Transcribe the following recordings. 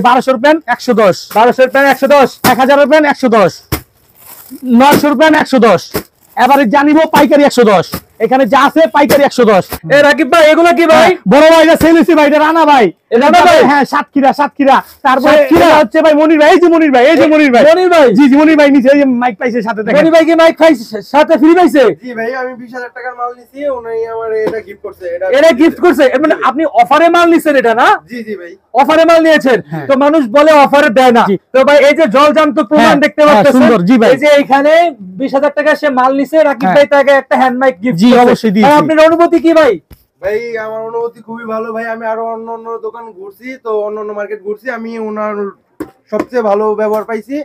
1200 pen 110, 1200 pen 110, 1000 pen 110, 900 pen 110, এবারে জানিব পাইকারি 110, এখানে যা আছে পাইকারি 110। এ রাকিব ভাই এগুলো কি ভাই? বড় ভাই এটা সেলিসি ভাই, এটা রানা ভাই, রানা ভাই? হ্যাঁ সাতক্ষীরা। তারপরে এটা হচ্ছে ভাই মনির ভাই, এই যে মনির ভাই, মনির ভাই, জি মনির ভাই নিচে এই যে মাইক পাইছে সাথে, দেখেন মনির ভাই কি মাইক পাইছে সাথে ফ্রি পাইছে? জি ভাই আমি 20000 টাকার মাল নিছি, উনি আমার এটা গিফট করছে। এটা গিফট করছে, মানে আপনি অফারে মাল নিছেন এটা না? জি ভাই অফারে মাল নিয়েছেন। তো মানুষ বলে অফারে দেয় না, তো ভাই এই যে জলজান্ত প্রমাণ দেখতে পাচ্ছেন সুন্দর। জি ভাই, এই যে এখানে 20000 টাকা সে মাল নিছে, রাকিব ভাই তাকে একটা হ্যান্ড মাইক গিফট। জি অবশ্যই দিয়েছি। আপনার অনুভূতি কি ভাই? ভাই আমার অনুভূতি খুবই ভালো ভাই। আমি আরো অন্য দোকান ঘুরছি, তো অন্য মার্কেট ঘুরছি, আমি ওনার সবচেয়ে ভালো ব্যবহার পাইছি,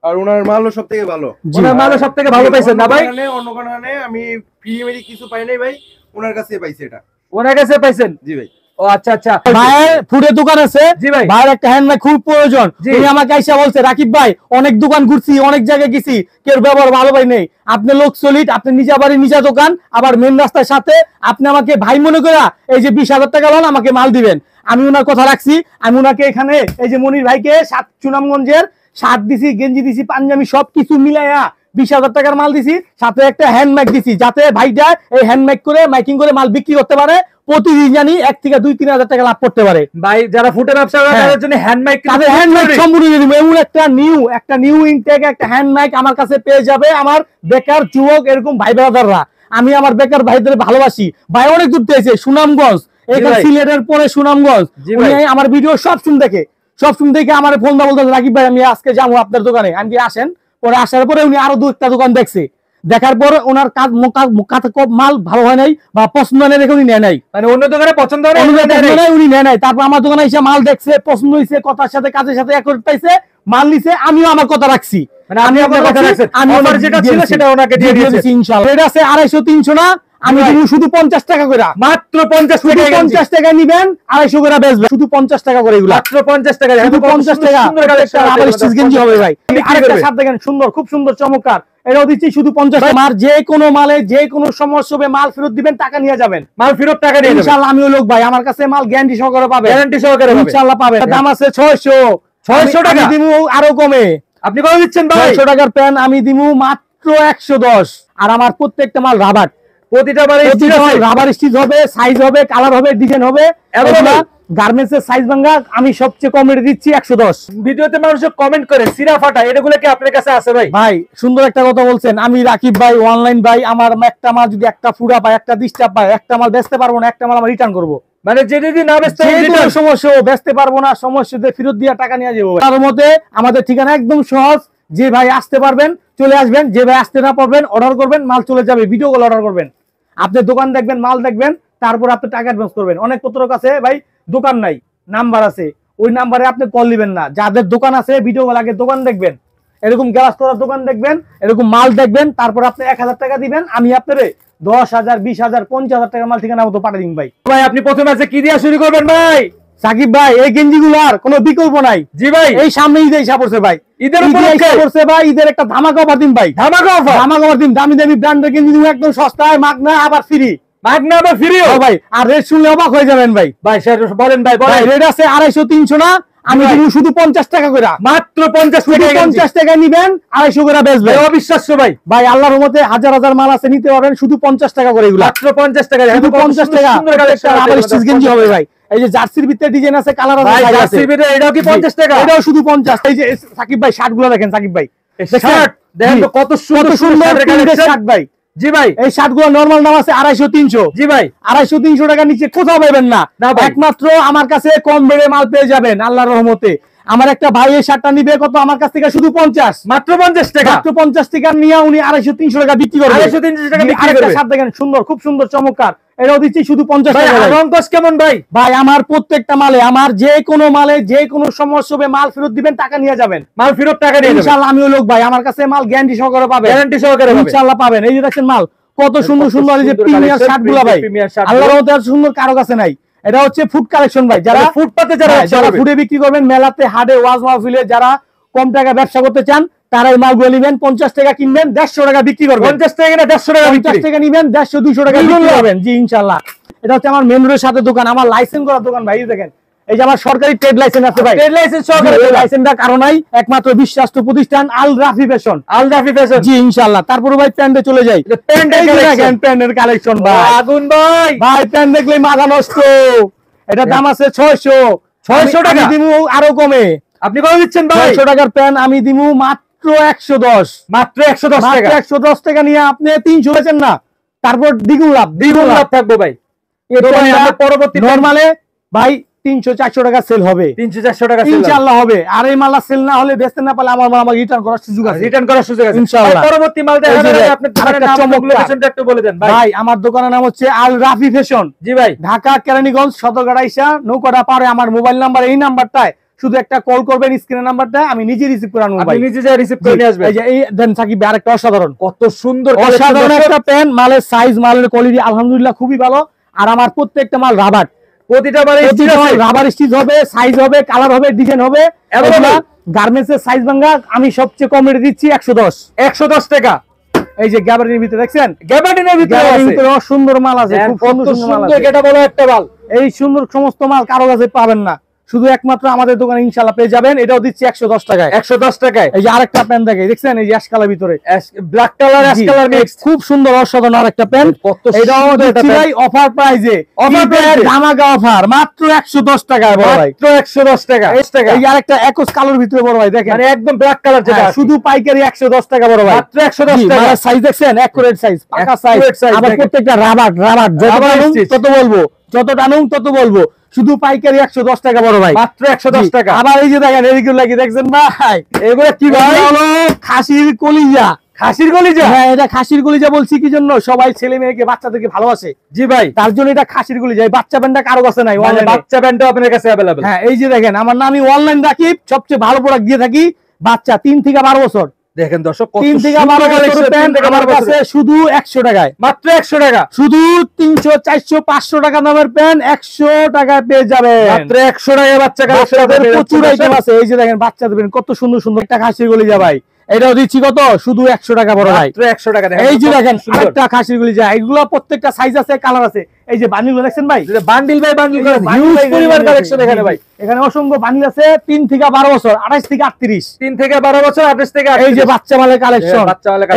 আর ওনার মালও সবথেকে ভালো। ওনার মালও সবথেকে ভালো পাইছেন না ভাই? অন্য কোনে আমি ফ্রি মেরি কিছু পাই নাই ভাই, ওনার কাছে পাইছি এটা। ওনার কাছে পাইছেন? জি ভাই। ও আচ্ছা। ভাইয়ের ফুডের দোকান আছে। জি ভাই। ভাইয়ের একটা হ্যান্ড মাইক খুব প্রয়োজন। উনি আমাকে আইসা বলছে, রাকিব ভাই অনেক দোকান ঘুরছি, অনেক জায়গায় গেছি, কেউ ব্যবহার ভালো ভাই নেই, আপনি লোক সলিড, আপনি নিজা বাড়ি নিজা দোকান, আবার মেন রাস্তার সাথে, আপনি আমাকে ভাই মনে করা এই যে 20000 টাকা লোন আমাকে মাল দিবেন। আমি ওনার কথা রাখছি। আমি ওনাকে এখানে এই যে মনির ভাইকে সুনামগঞ্জের শার্ট দিছি, গেঞ্জি দিছি, পাঞ্জাবি সবকিছু মিলাইয়া 20000 টাকার মাল দিছি, সাথে একটা হ্যান্ড মাইক দিছি, যাতে ভাইটা এই হ্যান্ড মাইক করে মাইকিং করে মাল বিক্রি করতে পারে, প্রতিদিন জানি 1 থেকে 2-3 হাজার টাকা লাভ করতে পারে। ভাই যারা ফুটের ব্যবসা করে তাদের জন্য হ্যান্ড মাইক, তাদের হ্যান্ড মাইক সম্পূর্ণ দিয়ে দিব। এমন একটা নিউ ইনটেক একটা হ্যান্ড মাইক আমার কাছে পেয়ে যাবে আমার বেকার যুবক এরকম ভাই ব্রাদাররা। আমি আমার বেকার ভাইদের ভালোবাসি। ভাই অনেক দূর থেকে এসেছে, সুনামগঞ্জ, এখানে সিলেটের পরে সুনামগঞ্জ। উনি আমার ভিডিও সব দেখে আমার ফোন দা বলতে, রাকিব ভাই আমি আজকে যাবো আপনার দোকানে। আমি আসেন, পরে আসার পরে উনি আরো 2-1টা দোকান দেখছে, দেখার পর ওনার মাল ভালো হয় নাই বা পছন্দ হয় নাই দেখে উনি নেয় নাই, মানে অন্য দোকানে পছন্দ হয় উনি নেয় নাই। তারপর আমার দোকানে এসে মাল দেখছে, পছন্দ হয়েছে, কথার সাথে কাজের সাথে এক পাইছে, মাল নিছে। আমিও আমার কথা রাখছি, মানে আমি আপনার কথা রাখছি, আমি অফার যেটা ছিল সেটা ওনাকে দিয়ে দিয়েছি ইনশাআল্লাহ। এটা আছে 250-300 না, আমি দিব শুধু 50 টাকা করে, মাত্র 50 টাকা নিবেন, 250 করে বেচবেন, শুধু 50 টাকা করে এগুলো, মাত্র 50 টাকা, শুধু 50 টাকা। আবার স্টিচ গেঞ্জি হবে ভাই, আরেকটা শার্ট দেখেন সুন্দর, খুব সুন্দর চমৎকার, এটাও দিচ্ছি শুধু 50 টাকা। আর যে কোনো মালে যে কোনো সমস্যা হবে মাল ফেরত দিবেন, টাকা নিয়ে যাবেন, মাল ফেরত টাকা নিয়ে যাবেন ইনশাআল্লাহ। আমিও লোক ভাই, আমার কাছে মাল গ্যারান্টি সহকারে পাবেন, গ্যারান্টি সহকারে ইনশাআল্লাহ পাবেন। দাম আছে 600 টাকা, দিব আরো কমে। আপনি কত দিচ্ছেন ভাই? 600 টাকার প্যান আমি দিব মাত্র 110। আর আমার প্রত্যেকটা মাল রাবার, প্রতিটা রাবার স্টিচ হবে, সাইজ হবে, কালার হবে, ডিজাইন হবে। গার্মেন্টস এর সাইজ ভাঙা আমি সবচেয়ে কম রেটে দিচ্ছি 110। ভিডিওতে মানুষ কমেন্ট করে সিরা ফাটা, এটাগুলো কি আপনার কাছে আছে ভাই? ভাই সুন্দর একটা কথা বলছেন, আমি রাকিব ভাই অনলাইন ভাই, আমার একটা মাল যদি একটা ফুড়া পায়, একটা ডিস্টার্ব পায়, একটা মাল বেচতে পারবো না, একটা মাল আমার রিটার্ন করবো, মানে যে যদি না বেচতে সমস্যা বেচতে পারবো না, সমস্যা ফেরত দিয়ে টাকা নিয়ে যাবো। তার মধ্যে আমাদের ঠিকানা একদম সহজ, যে ভাই আসতে পারবেন চলে আসবেন, যে ভাই আসতে না পারবেন অর্ডার করবেন, মাল চলে যাবে, ভিডিও কল অর্ডার করবেন, আপনি দোকান দেখবেন, মাল দেখবেন, তারপর আপনি টাকা অ্যাডভান্স করবেন। অনেক পত্রক আছে ভাই দোকান নাই, নাম্বার আছে, ওই নাম্বারে আপনি কল দিবেন না। যাদের দোকান আছে ভিডিও কল আগে দোকান দেখবেন, এরকম গ্লাস করার দোকান দেখবেন, এরকম মাল দেখবেন, তারপর আপনি 1000 টাকা দিবেন, আমি আপনারে 10,000, 20,000, 50,000 টাকা মাল ঠিকানা মতো পাঠিয়ে দিন ভাই। ভাই আপনি প্রথমে আছে কি দিয়ে শুরু করবেন ভাই? সাকিব ভাই এই গেঞ্জিগুলোর কোনো বিকল্প নাই। জি ভাই, এই সামনে ঈদ এসে পড়ছে ভাই, ঈদের উপলক্ষে পড়ছে ভাই, ঈদের একটা ধামাকা অফার দিন ভাই, ধামাকা অফার দিন, দামি দামি ব্র্যান্ডের গেঞ্জি দিব একদম সস্তায়, মাগনা আবার ফ্রি, মাগনা আবার ফ্রিও ভাই। আর রেট শুনলে অবাক হয়ে যাবেন ভাই। ভাই সেটা বলেন ভাই, বলেন। রেট আছে 250-300 না, আমি দিব শুধু 50 টাকা করে, মাত্র 50 টাকা নিবেন, 250 করে বেচবেন। অবিশ্বাস্য ভাই, ভাই আল্লাহর রহমতে হাজার হাজার মাল আছে, নিতে পারবেন শুধু 50 টাকা করে, এগুলো মাত্র 50 টাকা, শুধু 50 টাকা। আবার স্টিচ গেঞ্জি হবে ভাই, এই যে জার্সির ভিতরে ডিজাইন আছে, কালার আছে, জার্সির ভিতরে এটাও কি 50 টাকা? এটাও শুধু 50। এই যে সাকিব ভাই শার্টগুলো দেখেন, সাকিব ভাই শার্ট দেখেন তো কত সুন্দর শার্ট ভাই। জি ভাই, এই শার্টগুলো নরমাল দাম আছে 250-300। জি ভাই, 250-300 টাকার নিচে কোথাও পাবেন না, একমাত্র আমার কাছে কম বেড়ে মাল পেয়ে যাবেন আল্লাহর রহমতে। আমার একটা ভাই এই শার্টটা নিবে কত, আমার কাছ থেকে শুধু 50, মাত্র 50 টাকা, মাত্র 50 টাকা নিয়ে উনি 250-300 টাকা বিক্রি করবে। 250-300 টাকা বিক্রি করবে। শার্ট দেখেন সুন্দর, খুব সুন্দর চমৎকার, এটাও দিচ্ছি শুধু 50 টাকা। রংকস কেমন ভাই? ভাই আমার প্রত্যেকটা মালে, আমার যে কোনো মালে যে কোনো সমস্যা হবে মাল ফেরত দিবেন, টাকা নিয়ে যাবেন, মাল ফেরত টাকা নিয়ে যাবেন ইনশাআল্লাহ। আমিও লোক ভাই, আমার কাছে মাল গ্যারান্টি সহকারে পাবেন, গ্যারান্টি সহকারে ইনশাআল্লাহ পাবেন। এই যে দেখেন মাল কত সুন্দর সুন্দর, এই যে প্রিমিয়ার শার্টগুলো ভাই, আল্লাহর রহমতে আর সুন্দর কারো কাছে নাই। এটা হচ্ছে ফুড কালেকশন ভাই, যারা ফুটপাতে যারা ফুডে বিক্রি করবেন, মেলাতে, হাটে, ওয়াজ মাহফিলে যারা কম টাকা ব্যবসা করতে চান, তারা এই মালগুলো নেবেন, 50 টাকা কিনবেন, 150 টাকা বিক্রি করবেন, 50 টাকা কিনে 150 টাকা 50 টাকা নিবেন, 150-200 টাকা বিক্রি করবেন। জি ইনশাআল্লাহ। এটা হচ্ছে আমার মেন রোডের সাথে দোকান, আমার লাইসেন্স করা দোকান ভাই। দেখেন এই যে আমার সরকারি ট্রেড লাইসেন্স আছে ভাই, ট্রেড লাইসেন্স সহকারে লাইসেন্সটা কারণেই একমাত্র বিশ্বস্ত প্রতিষ্ঠান আল রাফি ফ্যাশন। আল রাফি ফ্যাশন, জি ইনশাআল্লাহ। তারপরে ভাই প্যান্টে চলে যাই, প্যান্টের কালেকশন ভাই, আগুন ভাই, ভাই প্যান্ট দেখলে মাথা নষ্ট। এটা দাম আছে 600 টাকা, দিমু আরো কমে। আপনি কত দিচ্ছেন ভাই? 600 টাকার প্যান্ট আমি দিমু মাত্র 110, মাত্র 110 টাকা। 110 টাকা নিয়ে আপনি 300 বেচেন না, তারপর দ্বিগুণ লাভ, দ্বিগুণ লাভ থাকবে ভাই। পরবর্তী নরমালে ভাই 300-400 টাকা সেল হবে, 300-400 টাকা ইনশাআল্লাহ হবে। আর এই মাল সেল না হলে, বেচতে না পারলে আমার মাল আমাকে রিটার্ন করার সুযোগ আছে, রিটার্ন করার সুযোগ আছে ইনশাআল্লাহ। পরবর্তী মাল দেখার আগে আপনি দোকানের নাম এবং লোকেশনটা একটু বলে দেন ভাই। ভাই আমার দোকানের নাম হচ্ছে আল রাফি ফ্যাশন। জি ভাই, ঢাকা কেরানীগঞ্জ সদরঘাট আইসা নৌকাটা পারে আমার মোবাইল নাম্বার, এই নাম্বারটায় শুধু একটা কল করবেন, স্ক্রিনের নাম্বারটা, আমি নিজে রিসিভ করে আনবো ভাই, আপনি নিজে যা রিসিভ করে নিয়ে আসবেন। এই যে এই দেন সাকিব ভাই, আরেকটা অসাধারণ, কত সুন্দর অসাধারণ একটা পেন, মালের সাইজ, মালের কোয়ালিটি আলহামদুলিল্লাহ খুবই ভালো। আর আমার প্রত্যেকটা মাল রাবার, প্রতিটা মানে রাবার স্টিচ হবে, সাইজ হবে, কালার হবে, ডিজাইন হবে। গার্মেন্টস এর সাইজ ভাঙা আমি সবচেয়ে কম রেটে দিচ্ছি 110 টাকা। এই যে গ্যাবার্ডিনের ভিতরে দেখছেন, গ্যাবার্ডিনের ভিতরে সুন্দর মাল আছে, খুব সুন্দর মাল আছে। এটা বলো একটা মাল, এই সুন্দর সমস্ত মাল কারো কাছে পাবেন না, শুধু একমাত্র আমাদের দোকানে ইনশাআল্লাহ পেয়ে যাবেন। এটাও দিচ্ছি 110 টাকায়। 110 টাকায়। এই যে আরেকটা প্যান্ট দেখে দেখছেন, এই যে অ্যাশ কালার ভিতরে, black colour ash colour mix, খুব সুন্দর অসাধারণ আরেকটা প্যান্ট। এটাও দিচ্ছি ভাই অফার প্রাইজে, ধামাকা অফার, মাত্র 110 টাকায় বড় ভাই, মাত্র 110 টাকা। এই আরেকটা একোস কালোর ভিতরে বড় ভাই দেখেন, মানে একদম ব্ল্যাক কালার যেটা, শুধু পাইকারি 110 টাকা বড় ভাই, মাত্র 110 টাকা। সাইজ দেখছেন, একুরেট সাইজ, পাকা সাইজ। আবার প্রত্যেকটা রাবার যত বলবো, যত টানুম তত বলবো, শুধু পাইকারি 110 টাকা বড় ভাই, মাত্র 110 টাকা। আবার এই যে দেখেন এদিকে লাগি দেখছেন ভাই, এগুলো কি ভাই? খাসির কলিজা। খাসির কলিজা? হ্যাঁ, এটা খাসির কলিজা বলছি কি জন্য, সবাই ছেলে মেয়েকে বাচ্চাদেরকে ভালোবাসে। জি ভাই, তার জন্য এটা খাসির কলিজা। এই বাচ্চা প্যান্টটা কারো কাছে নাই, বাচ্চা প্যান্টও আপনার কাছে अवेलेबल। হ্যাঁ, এই যে দেখেন আমার নাম, আমি অনলাইন রাখি, সবচেয়ে ভালো প্রোডাক্ট দিয়ে থাকি। বাচ্চা 3 থেকে 12 বছর, দেখেন দর্শক, 3 থেকে 12 বছর প্যান্ট আমার কাছে শুধু 100 টাকায়, মাত্র 100 টাকা। শুধু 300, 400, 500 টাকা দামের প্যান্ট 100 টাকায় পেয়ে যাবেন, মাত্র 100 টাকায় বাচ্চা কালেকশন প্রচুর আইটেম আছে। এই যে দেখেন বাচ্চাদের প্যান্ট কত সুন্দর সুন্দর, একটা খাসির কলিজা ভাই, এটাও দিচ্ছি কত, শুধু 100 টাকা বড় ভাই, মাত্র 100 টাকা। এই যে দেখেন আরেকটা খাসির কলিজা, এগুলো প্রত্যেকটা সাইজ আছে, কালার আছে। এই যে বান্ডিল দেখছেন ভাই, বান্ডিল ভাই, বান্ডিল হিউজ পরিমাণ কালেকশন এখানে ভাই, এখানে অসংখ্য বান্ডিল আছে। 3 থেকে 12 বছর, 28 থেকে 38, 3 থেকে 12 বছর, 28 থেকে 38। এই যে বাচ্চা মালের কালেকশন,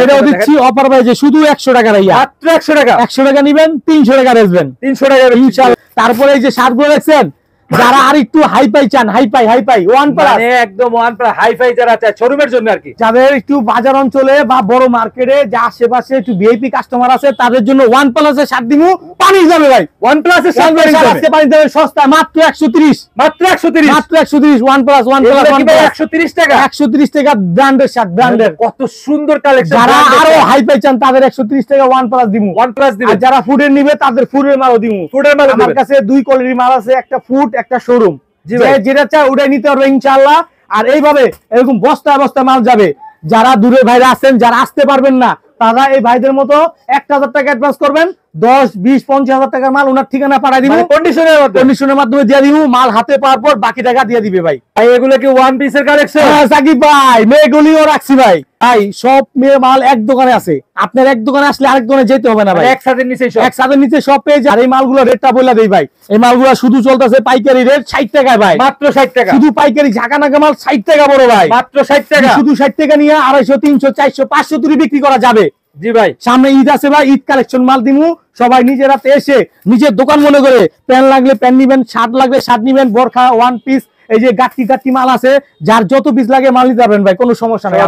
এটাও দিচ্ছি অফার প্রাইসে শুধু 100 টাকা রাইয়া, মাত্র 100 টাকা। 100 টাকা নিবেন, 300 টাকা বেচবেন, 300 টাকা ইনশাআল্লাহ। তারপরে এই যে শার্টগুলো দেখছেন, যারা আর একটু হাইফাই চান, হাইফাই ওয়ান প্লাস, মানে একদম ওয়ান প্লাস হাইফাই যারা চায় শোরুমের জন্য আর কি, যাদের একটু বাজার অঞ্চলে বা বড় মার্কেটে যা আশেপাশে একটু ভিআইপি কাস্টমার আছে, তাদের জন্য ওয়ান প্লাসের শার্ট দিমু, পানি যাবে ভাই, ওয়ান প্লাসের শার্ট আজকে পানি যাবে সস্তা, মাত্র 130, মাত্র 130, মাত্র 130 ওয়ান প্লাস 130 টাকা, 130 টাকা ব্র্যান্ডের শার্ট, ব্র্যান্ডের কত সুন্দর কালেকশন। যারা আরো হাইফাই চান তাদের 130 টাকা ওয়ান প্লাস দিমু, ওয়ান প্লাস দিবেন। আর যারা ফুডের নিবে তাদের ফুডের মালও দিমু, ফুডের মাল আমার কাছে 2 কোয়ালিটির মাল আছে, একটা ফুড, একটা শোরুম, যেটা চায় ওটাই নিতে পারবে ইনশাআল্লাহ। আর এইভাবে এরকম বস্তায় বস্তায় মাল যাবে। যারা দূরে ভাইরা আছেন, যারা আসতে পারবেন না, তারা এই ভাইদের মতো 1000 টাকা অ্যাডভান্স করবেন, 10, 20, 50 টাকার মাল ওনার ঠিকানা পাঠাই দিব, কন্ডিশনের মাধ্যমে দিয়ে দিব, মাল হাতে পাওয়ার পর বাকি টাকা দিয়ে দিবে ভাই। এগুলো কি ওয়ান পিসের কালেকশন? হ্যাঁ সাকিব ভাই, মেয়েগুলিও রাখছি ভাই, ভাই সব মেয়ে মাল এক দোকানে আছে, আপনার এক দোকানে আসলে আরেক দোকানে যেতে হবে না ভাই, একসাথে নিচে সব পেয়ে যায়। আর এই মালগুলো রেটটা বলে দেই ভাই, এই মালগুলো শুধু চলতেছে পাইকারি রেট 60 টাকায় ভাই, মাত্র 60 টাকা, শুধু পাইকারি ঝাঁকা নাকা মাল 60 টাকা বড় ভাই, মাত্র 60 টাকা, শুধু 60 টাকা নিয়ে 250, 300, 400, 500 তুরি বিক্রি করা যাবে। জি ভাই, সামনে ঈদ আছে ভাই, ঈদ কালেকশন মাল দিমু, সবাই নিজের হাতে এসে নিজের দোকান মনে করে প্যান্ট লাগলে প্যান্ট নিবেন, শার্ট লাগলে শার্ট নিবেন, বোরখা, ওয়ান পিস, এই যে গাট্টি মাল আছে, যার যত পিস লাগে মাল নিতে পারবেন ভাই, কোনো সমস্যা নাই।